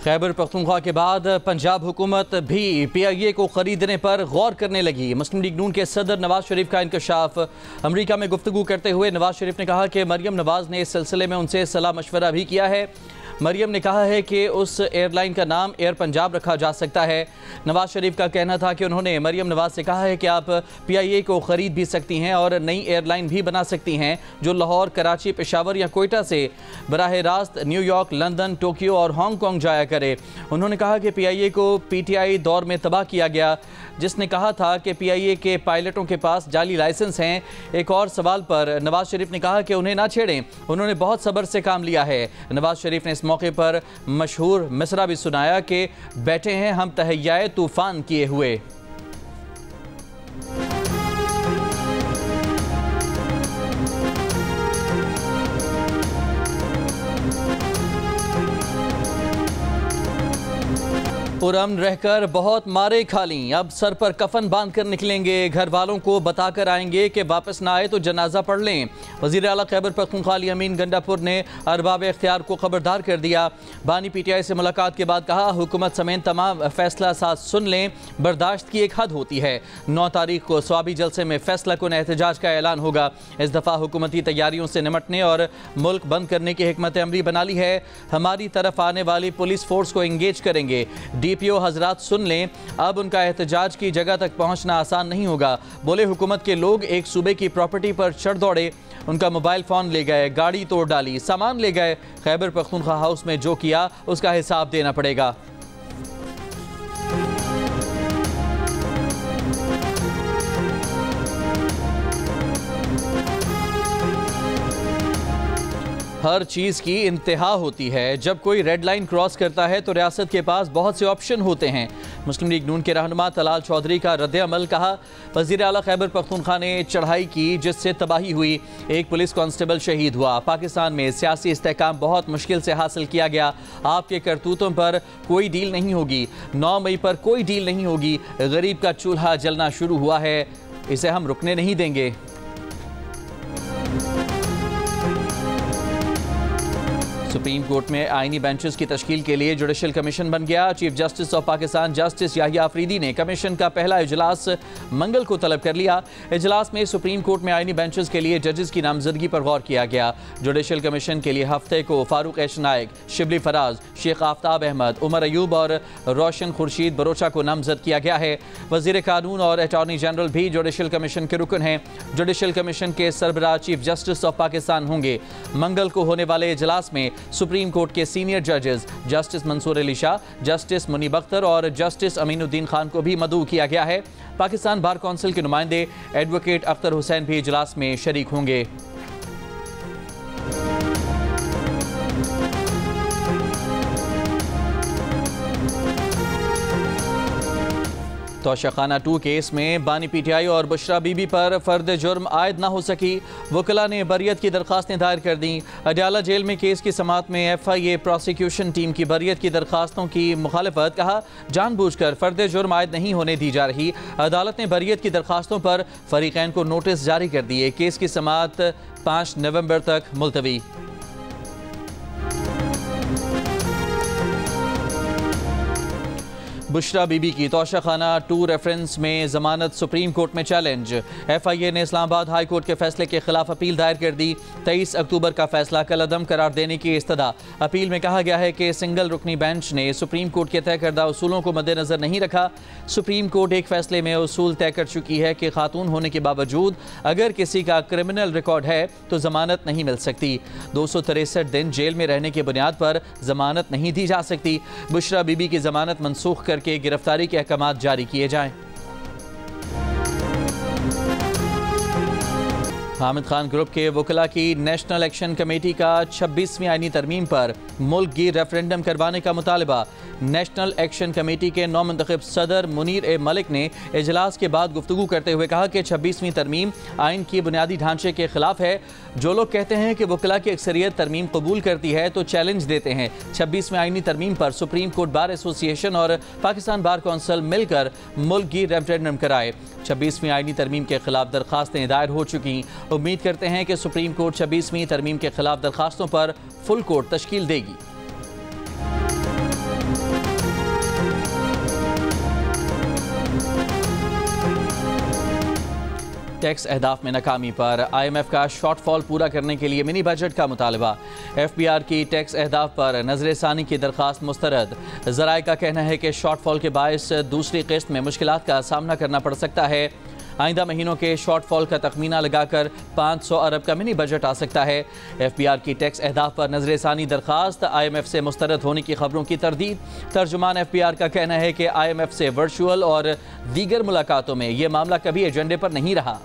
खैबर पख्तूनख्वा के बाद पंजाब हुकूमत भी PIA को खरीदने पर गौर करने लगी। मुस्लिम लीग नून के सदर नवाज शरीफ का इंकशाफ। अमरीका में गुफ्तगू करते हुए नवाज शरीफ ने कहा कि मरियम नवाज ने इस सिलसिले में उनसे सलाह मशवरा भी किया है। मरियम ने कहा है कि उस एयरलाइन का नाम एयर पंजाब रखा जा सकता है। नवाज शरीफ का कहना था कि उन्होंने मरियम नवाज से कहा है कि आप PIA को ख़रीद भी सकती हैं और नई एयरलाइन भी बना सकती हैं जो लाहौर, कराची, पेशावर या कोयटा से बराह रास्त न्यूयॉर्क, लंदन, टोक्यो और हांगकॉन्ग जाया करे। उन्होंने कहा कि PIA को PTI दौर में तबाह किया गया, जिसने कहा था कि PIA के पायलटों के पास जाली लाइसेंस हैं। एक और सवाल पर नवाज शरीफ ने कहा कि उन्हें ना छेड़ें, उन्होंने बहुत सब्र से काम लिया है। नवाज शरीफ ने इस मौके पर मशहूर मिसरा भी सुनाया कि बैठे हैं हम तहैयाए तूफान किए हुए। पुरअमन रहकर बहुत मारे खा लीं, अब सर पर कफन बांध कर निकलेंगे। घर वालों को बताकर आएंगे कि वापस ना आए तो जनाजा पढ़ लें। वज़ीर आला खैबर पख्तूनख्वा अली अमीन गंडापुर ने अरबाब इख्तियार को खबरदार कर दिया। बानी PTI से मुलाकात के बाद कहा, हुकूमत समेत तमाम फैसला साथ सुन लें, बर्दाश्त की एक हद होती है। 9 तारीख को स्वाबी जलसे में फैसला कुन एहतजाज का ऐलान होगा। इस दफ़ा हुकूमती तैयारियों से निमटने और मुल्क बंद करने की हिकमत अमली बना ली है। हमारी तरफ आने वाली पुलिस फोर्स को इंगेज करेंगे। DPO हजरात सुन लें, अब उनका एहतजाज की जगह तक पहुंचना आसान नहीं होगा। बोले हुकूमत के लोग एक सूबे की प्रॉपर्टी पर चढ़ दौड़े, उनका मोबाइल फ़ोन ले गए, गाड़ी तोड़ डाली, सामान ले गए। खैबर पख्तूनख्वा हाउस में जो किया उसका हिसाब देना पड़ेगा। हर चीज़ की इंतहा होती है। जब कोई रेड लाइन क्रॉस करता है तो रियासत के पास बहुत से ऑप्शन होते हैं। मुस्लिम लीग नून के रहनुमा तलाल चौधरी का रद्द-ए-अमल। कहा, वज़ीर आला खैबर पख्तूनख्वा ने चढ़ाई की जिससे तबाही हुई, एक पुलिस कांस्टेबल शहीद हुआ। पाकिस्तान में सियासी इस्तेहकाम बहुत मुश्किल से हासिल किया गया। आपके करतूतों पर कोई डील नहीं होगी। 9 मई पर कोई डील नहीं होगी। गरीब का चूल्हा जलना शुरू हुआ है, इसे हम रुकने नहीं देंगे। सुप्रीम कोर्ट में आईनी बेंचेस की तश्कील के लिए जुडिशल कमीशन बन गया। Chief justice of Pakistan justice Yahya Afridi ने कमीशन का पहला इजलास मंगल को तलब कर लिया। इजलास में सुप्रीम कोर्ट में आईनी बेंचेस के लिए जजेस की नामजदगी पर गौर किया गया। जुडिशल कमीशन के लिए हफ्ते को फारूक एच नायक, शिबली फराज, शेख आफ्ताब अहमद, उमर अयूब और रोशन खुर्शीद बरोचा को नामजद किया गया है। वजीर कानून और अटॉर्नी जनरल भी जुडिशल कमीशन के रुकन हैं। जुडिशल कमीशन के सरबराह चीफ जस्टिस ऑफ पाकिस्तान होंगे। मंगल को होने वाले इजलास में सुप्रीम कोर्ट के सीनियर जजेस जस्टिस मंसूर अली शाह, जस्टिस मुनीब अख्तर और जस्टिस अमीनुद्दीन खान को भी मदऊ किया गया है। पाकिस्तान बार कौंसिल के नुमाइंदे एडवोकेट अख्तर हुसैन भी इजलास में शरीक होंगे। तोशाखाना 2 केस में बानी PTI और बुशरा बीबी पर फर्द जुर्म आयद ना हो सकी। वकला ने बरियत की दरख्वास्तें दायर कर दी। अडयाला जेल में केस की समाअत में FIA प्रोसिक्यूशन टीम की बरियत की दरख्वास्तों की मुखालफत। कहा, जानबूझकर फर्द जुर्म आयद नहीं होने दी जा रही। अदालत ने बरियत की दरख्वास्तों पर फरीकैन को नोटिस जारी कर दिए। केस की समाअत 5 नवंबर तक मुलतवी। बुशरा बीबी की तोशाखाना 2 रेफरेंस में जमानत सुप्रीम कोर्ट में चैलेंज। FIA ने इस्लामाबाद हाई कोर्ट के फैसले के खिलाफ अपील दायर कर दी। 23 अक्टूबर का फैसला कलअदम करार देने की इस्तदा। अपील में कहा गया है कि सिंगल रुकनी बेंच ने सुप्रीम कोर्ट के तय करदा उसूलों को मद्देनजर नहीं रखा। सुप्रीम कोर्ट एक फैसले में उसूल तय कर चुकी है कि खातून होने के बावजूद अगर किसी का क्रिमिनल रिकॉर्ड है तो जमानत नहीं मिल सकती। 263 दिन जेल में रहने की बुनियाद पर जमानत नहीं दी जा सकती। बुशरा बीबी की जमानत मनसूख कर के गिरफ्तारी के अहकाम जारी किए जाएं। हामिद खान ग्रुप के वकला की नेशनल एक्शन कमेटी का 26वीं आईनी तरमीम पर मुल्क गिर रेफरेंडम करवाने का मुतालबा। नेशनल एक्शन कमेटी के नौमंतखब सदर मुनीर ए मलिक ने इजलास के बाद गुफ्तगू करते हुए कहा कि 26वीं तरमीम आइन की बुनियादी ढांचे के खिलाफ है। जो लोग कहते हैं कि वकला की अक्सरियत तरमीम कबूल करती है तो चैलेंज देते हैं। 26वीं आईनी तरमीम पर सुप्रीम कोर्ट बार एसोसिएशन और पाकिस्तान बार कौंसिल मिलकर मुल्क गिर रेफरेंडम कराए। 26वीं आईनी तरमीम के खिलाफ दरखास्तें दायर हो चुकी। उम्मीद करते हैं कि सुप्रीम कोर्ट 26वीं तरमीम के खिलाफ दरखास्तों पर फुल कोर्ट तश्कील देगी। टैक्स अहदाफ में नाकामी पर IMF का शॉर्टफॉल पूरा करने के लिए मिनी बजट का मुतालबा। FBR की टैक्स अहदाफ पर नजरसानी की दरख्वास्त मुस्तरद। ज़राए का कहना है कि शॉर्टफॉल के बायस दूसरी किस्त में मुश्किलात का सामना करना पड़ सकता है। आइंदा महीनों के शॉर्टफॉल का तखमीना लगाकर 500 अरब का मिनी बजट आ सकता है। FBR की टैक्स अहदाफ पर नजरसानी दरख्वास्त IMF से मुस्तरद होने की खबरों की तरदीद। तर्जुमान FBR का कहना है कि IMF से वर्चुअल और दीगर मुलाकातों में यह मामला कभी एजेंडे पर नहीं रहा।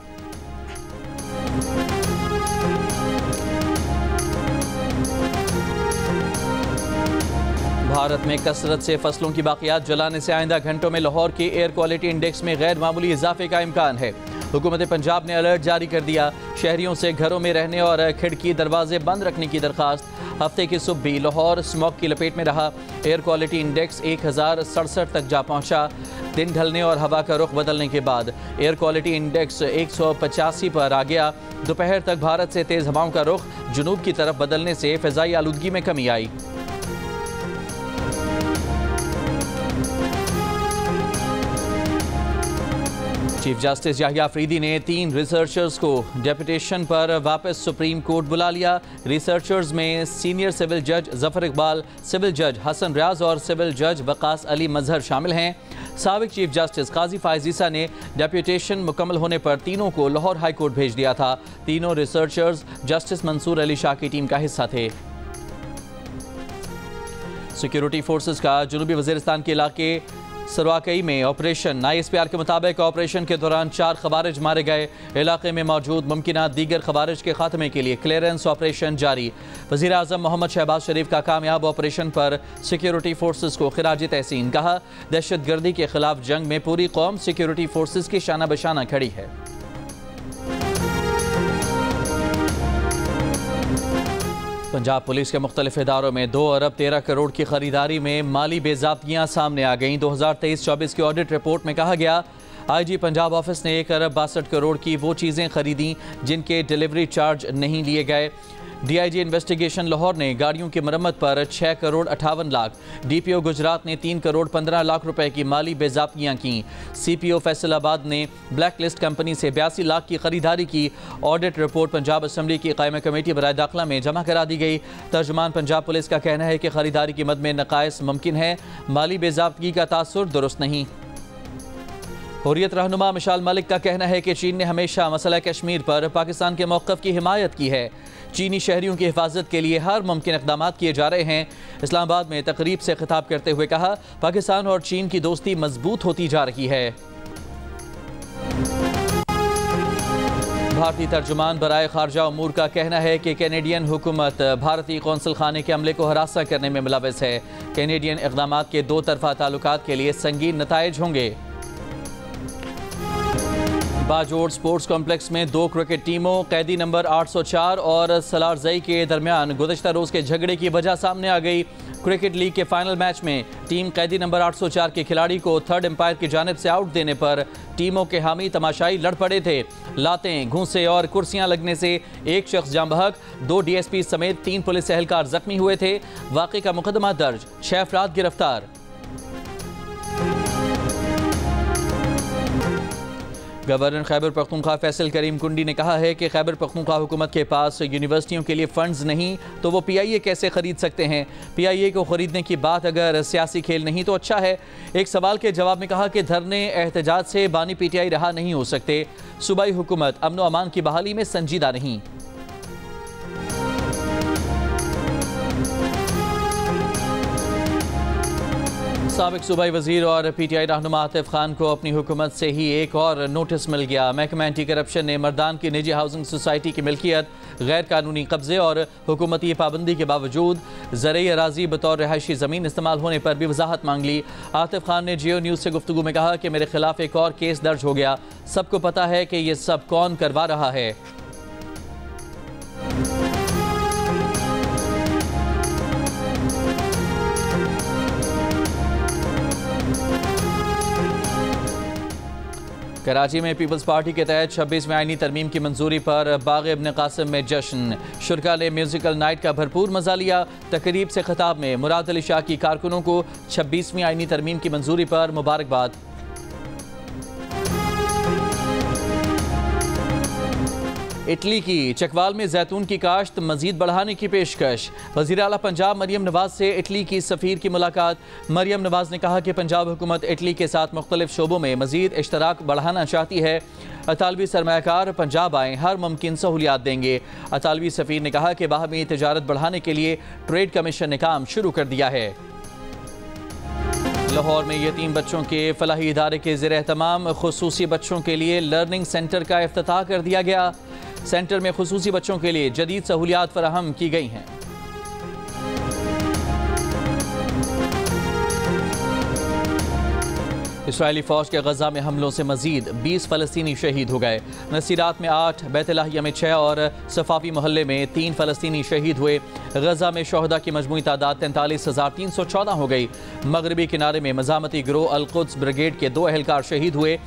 भारत में कसरत से फसलों की बाकियात जलाने से आइंदा घंटों में लाहौर के एयर क्वालिटी इंडेक्स में गैर मामूली इजाफे का इम्कान है। हुकूमत पंजाब ने अलर्ट जारी कर दिया। शहरियों से घरों में रहने और खिड़की दरवाजे बंद रखने की दरख्वास्त। हफ्ते की सुबह भी लाहौर स्मॉग की लपेट में रहा। एयर क्वालिटी इंडेक्स 1067 तक जा पहुंचा। दिन ढलने और हवा का रुख बदलने के बाद एयर क्वालिटी इंडेक्स 185 पर आ गया। दोपहर तक भारत से तेज़ हवाओं का रुख जुनूब की तरफ बदलने से फ़िज़ाई आलूदगी में कमी आई। चीफ जस्टिस याहिया अफरीदी ने 3 रिसर्चर्स को डेपुटेशन पर वापस सुप्रीम कोर्ट बुला लिया। रिसर्चर्स में सीनियर सिविल जज जफर इकबाल, सिविल जज हसन रियाज और सिविल जज वकास अली मजहर शामिल हैं। साबिक चीफ जस्टिस काजी फायज ईसा ने डेपुटेशन मुकम्मल होने पर तीनों को लाहौर हाई कोर्ट भेज दिया था। तीनों रिसर्चर्स जस्टिस मंसूर अली शाह की टीम का हिस्सा थे। सिक्योरिटी फोर्सेस का जनूबी वजीरिस्तान के इलाके सरवाकई में ऑपरेशन। ISPR के मुताबिक ऑपरेशन के दौरान 4 खवारिज मारे गए। इलाके में मौजूद मुमकिना दीगर खवारिज के खात्मे के लिए क्लियरेंस ऑपरेशन जारी। वज़ीर आज़म मोहम्मद शहबाज शरीफ का कामयाब ऑपरेशन पर सिक्योरिटी फोर्सेस को खिराज तहसीन। कहा, दहशत गर्दी के खिलाफ जंग में पूरी कौम सिक्योरिटी फोर्सेस की शाना बशाना खड़ी है। पंजाब पुलिस के मुख्तलिफ इदारों में 2 अरब 13 करोड़ की खरीदारी में माली बेज़ाब्तियाँ सामने आ गईं। 2023-24 की ऑडिट रिपोर्ट में कहा गया, IG पंजाब ऑफिस ने 1 अरब 62 करोड़ की वो चीज़ें खरीदी जिनके डिलीवरी चार्ज नहीं लिए गए। DIG इन्वेस्टिगेशन लाहौर ने गाड़ियों की मरम्मत पर 6 करोड़ 58 लाख, DPO गुजरात ने 3 करोड़ 15 लाख रुपए की माली बेज़ाब्तियाँ की। CPO फैसलाबाद ने ब्लैक लिस्ट कंपनी से 82 लाख की खरीदारी की। ऑडिट रिपोर्ट पंजाब असम्बली की कायमा कमेटी बराए दाखिला में जमा करा दी गई। तर्जुमान पंजाब पुलिस का कहना है कि खरीदारी की मद में नकाइस मुमकिन है, माली बेज़ाब्तगी का तासुर दुरुस्त नहीं। हुर्रियत रहनुमा मिशाल मलिक का कहना है कि चीन ने हमेशा मसला कश्मीर पर पाकिस्तान के मौक़िफ़ की हिमायत की है। चीनी शहरियों की हिफाजत के लिए हर मुमकिन इक़दाम किए जा रहे हैं। इस्लामाबाद में तकरीब से खिताब करते हुए कहा, पाकिस्तान और चीन की दोस्ती मजबूत होती जा रही है। भारतीय तर्जुमान बराए खारजा उमूर का कहना है कि कैनेडियन हुकूमत भारतीय कौंसल खाने के अमले को हरासा करने में मुलव्वस है। कैनेडियन इक़दाम के 2 तरफ़ा ताल्लुकात के लिए संगीन नताइज होंगे। बाजोड़ स्पोर्ट्स कॉम्प्लेक्स में 2 क्रिकेट टीमों कैदी नंबर 804 और सलारजई के दरमियान गुज़श्ता रोज़ के झगड़े की वजह सामने आ गई। क्रिकेट लीग के फाइनल मैच में टीम कैदी नंबर 804 के खिलाड़ी को थर्ड एम्पायर की जानिब से आउट देने पर टीमों के हामी तमाशाई लड़ पड़े थे। लातें, घूंसे और कुर्सियां लगने से एक शख्स जाँ बहक, 2 DSP समेत 3 पुलिस एहलकार जख्मी हुए थे। वाक़े का मुकदमा दर्ज, 6 अफराद गिरफ्तार। गवर्नर खैबर पख्तूनख्वा फैसल करीम कुंडी ने कहा है कि खैबर पख्तूनख्वा हुकूमत के पास यूनिवर्सिटियों के लिए फंड्स नहीं तो वो PIA कैसे खरीद सकते हैं। PIA को खरीदने की बात अगर सियासी खेल नहीं तो अच्छा है। एक सवाल के जवाब में कहा कि धरने एहतजाज से बानी PTI रहा नहीं हो सकते। सूबाई हुकूमत अमन व अमान की बहाली में संजीदा नहीं। साबिक सूबाई वजीर और PTI रहनुमा आतिफ खान को अपनी हुकूमत से ही एक और नोटिस मिल गया। महकमा एंटी करप्शन ने मर्दान की निजी हाउसिंग सोसाइटी की मिल्कियत, गैर कानूनी कब्जे और हुकूमती पाबंदी के बावजूद ज़रई अराजी बतौर रहायशी ज़मीन इस्तेमाल होने पर भी वजाहत मांग ली। आतिफ खान ने जियो न्यूज़ से गुफ्तगू में कहा कि मेरे खिलाफ एक और केस दर्ज हो गया। सबको पता है कि ये सब कौन करवा रहा है। कराची में पीपल्स पार्टी के तहत 26वीं आईनी तरमीम की मंजूरी पर बाग इब्न कासिम में जश्न। शुरका ने म्यूजिकल नाइट का भरपूर मजा लिया। तकरीब से खिताब में मुराद अली शाह की कारकुनों को 26वीं आईनी तरमीम की मंजूरी पर मुबारकबाद। इटली की चकवाल में जैतून की काश्त मजीद बढ़ाने की पेशकश। वज़ीर आला पंजाब मरियम नवाज से इटली की सफ़ीर की मुलाकात। मरियम नवाज ने कहा कि पंजाब हुकूमत इटली के साथ मुख्तलिफ शोबों में मजीद इश्तराक बढ़ाना चाहती है। अतालवी सरमायाकार पंजाब आएँ, हर मुमकिन सहूलियात देंगे। अतालवी सफ़ीर ने कहा कि बाहमी तिजारत बढ़ाने के लिए ट्रेड कमीशन ने काम शुरू कर दिया है। लाहौर में यतीम बच्चों के फलाही इदारे के ज़ेर एहतमाम खुसूसी बच्चों के लिए लर्निंग सेंटर का इफ्तिताह कर दिया गया। सेंटर में खुसूसी बच्चों के लिए जदीद सहूलियात फराहम की गई हैं। इसराइली फ़ौज के गजा में हमलों से मजीद 20 फ़लस्तीनी शहीद हो गए। नसीरात में 8, बैतलाहिया में 6 और सफाफी मोहल्ले में 3 फ़लस्तीनी शहीद हुए। गजा में शोहदा की मजमूई तादाद 43,314 हो गई। मगरबी किनारे में मज़ामती गिरोह अल-कुद्स ब्रिगेड के 2 एहलकार शहीद हुए।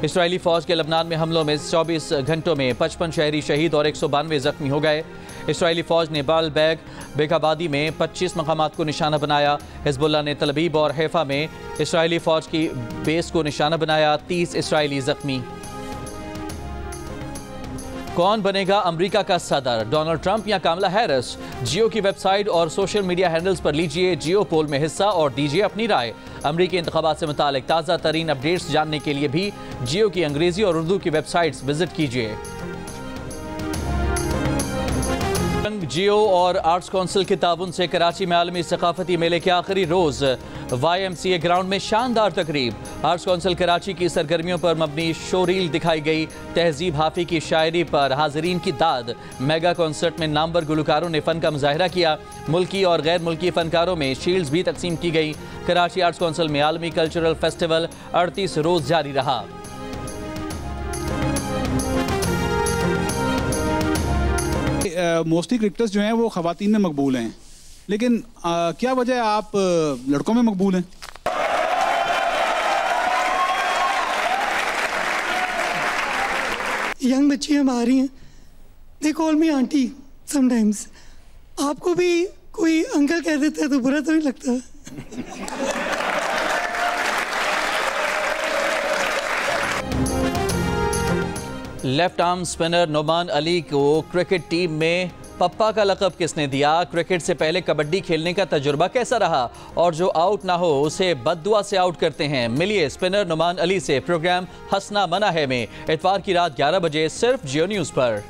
इसराइली फ़ौज के लबनान में हमलों में 24 घंटों में 55 शहरी शहीद और 192 जख्मी हो गए। इसराइली फ़ौज ने बालबैग बेगाबादी में 25 मकामात को निशाना बनाया। हिज़्बुल्लाह ने तल अबीब और हैफा में इसराइली फ़ौज की बेस को निशाना बनाया। 30 इसराइली जख्मी। कौन बनेगा अमेरिका का सदर, डोनाल्ड ट्रंप या कामला हैरिस? जियो की वेबसाइट और सोशल मीडिया हैंडल्स पर लीजिए जियो पोल में हिस्सा और दीजिए अपनी राय। अमेरिकी इंतखाबात से मुतालिक ताज़ा तरीन अपडेट्स जानने के लिए भी जियो की अंग्रेजी और उर्दू की वेबसाइट्स विजिट कीजिए। जियो और आर्ट्स काउंसिल के ताउन से कराची में आलमी सकाफती मेले के आखिरी रोज़ YMCA ग्राउंड में शानदार तकरीब। आर्ट्स काउंसिल कराची की सरगर्मियों पर मबनी शोरील दिखाई गई। तहजीब हाफी की शायरी पर हाजरीन की दाद। मेगा कॉन्सर्ट में नामवर गुलकारों ने फ़न का मुजाहरा किया। मुल्की और गैर मुल्की फ़नकारों में शील्ड्स भी तकसीम की गई। कराची आर्ट्स काउंसिल में आलमी कल्चरल फेस्टिवल 38 रोज़ जारी रहा। मोस्टली क्रिकेटर्स जो हैं वो ख़वातीन में मकबूल हैं, लेकिन क्या वजह आप लड़कों में मकबूल हैं? यंग बच्ची हमारी हैं, they call me aunty sometimes. आपको भी कोई अंकल कह देता है तो बुरा तो नहीं लगता? Left arm spinner Noman Ali को क्रिकेट टीम में पप्पा का लक़ब किसने दिया? क्रिकेट से पहले कबड्डी खेलने का तजुर्बा कैसा रहा? और जो आउट ना हो उसे बद्दुआ से आउट करते हैं। मिलिए स्पिनर नोमान अली से। प्रोग्राम हंसना मना है में इतवार की रात 11 बजे सिर्फ जियो न्यूज़ पर।